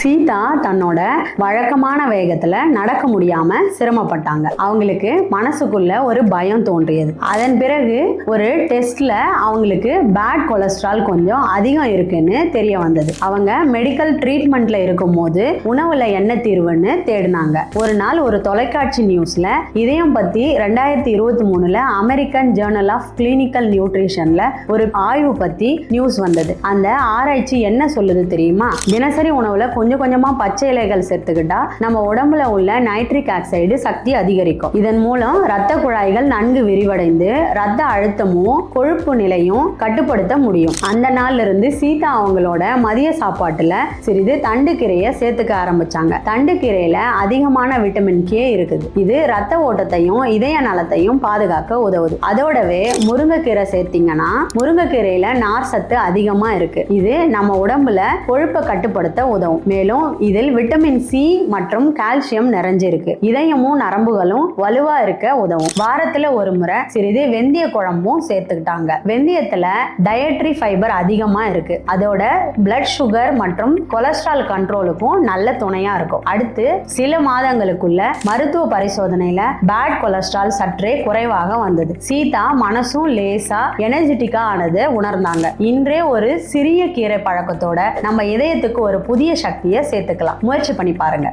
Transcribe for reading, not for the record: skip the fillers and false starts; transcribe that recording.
சீதா தன்னோட வழக்கமான வேகத்துல நடக்க முடியாம சிரமப்பட்டாங்க. அவங்களுக்கு மனசுக்குள்ள ஒரு பயம் தோன்றியது. அதன் பிறகு ஒரு டெஸ்ட்ல அவங்களுக்கு பேட் கொலஸ்ட்ரால் கொஞ்சம் அதிகம் இருக்குன்னு தெரிய வந்தது. அவங்க மெடிக்கல் ட்ரீட்மெண்ட்ல இருக்கும் போது உணவுல என்ன தீர்வுன்னு தேடினாங்க. ஒரு நாள் ஒரு தொலைக்காட்சி நியூஸ்ல இதயம் பத்தி 2023ல அமெரிக்கன் ஜேர்னல் ஆஃப் கிளினிக்கல் நியூட்ரிஷன்ல ஒரு ஆய்வு பத்தி நியூஸ் வந்தது. அந்த ஆராய்ச்சி என்ன சொல்லுது தெரியுமா? தினசரி உணவுல கொஞ்சம் கொஞ்சமா பச்சை இலைகள் சேர்த்துக்கிட்டா நம்ம உடம்புல உள்ள நைட்ரிக் ஆக்சைடு சக்தி அதிகரிக்கும். இதன் மூலம் ரத்த குழாய்கள் நன்கு விரிவடைந்து ரத்த அழுத்தமும் கொழுப்பு நிலையும் கட்டுப்படுத்த முடியும். அந்த நாள்ல இருந்து சீதா அவங்களோட மதிய சாப்பாட்டுல சிறிது தண்டுக்கீரையை சேர்த்துக்க ஆரம்பிச்சாங்க. தண்டுக்கீரையில அதிகமான விட்டமின் கே இருக்குது. இது ரத்த ஓட்டத்தையும் இதய நலத்தையும் பாதுகாக்க உதவுது. அதோடவே முருங்கைக்கீரை சேர்த்தீங்கன்னா முருங்கைக்கீரையில நார் சத்து அதிகமா இருக்கு. இது நம்ம உடம்புல கொழுப்பை கட்டுப்படுத்த உதவும். மேலும் இதில் விட்டமின் சி மற்றும் கால்சியம் நிறைஞ்சிருக்கு. இதயமும் நரம்புகளும் வலுவா இருக்க உதவும். வாரத்துல ஒரு முறை சிறிது வெந்தய குழம்பும் சேர்த்துக்கிட்டாங்க. வெந்தயத்துல டயட்ரி ஃபைபர் அதிகமா இருக்கு. அதோட பிளட் சுகர் மற்றும் கொலஸ்ட்ரால் கண்ட்ரோலுக்கும் நல்ல துணையா இருக்கும். அடுத்து சில மாதங்களுக்குள்ள மருத்துவ பரிசோதனையில பேட் கொலஸ்ட்ரால் சற்றே குறைவாக வந்தது. சீதா மனசும் லேசா எனர்ஜெட்டிக்கா ஆனது உணர்ந்தாங்க. இன்றே ஒரு சிறிய கீரை பழக்கத்தோட நம்ம இதயத்துக்கு ஒரு புதிய சக்தியை சேர்த்துக்கலாம். முயற்சி பண்ணி பாருங்க.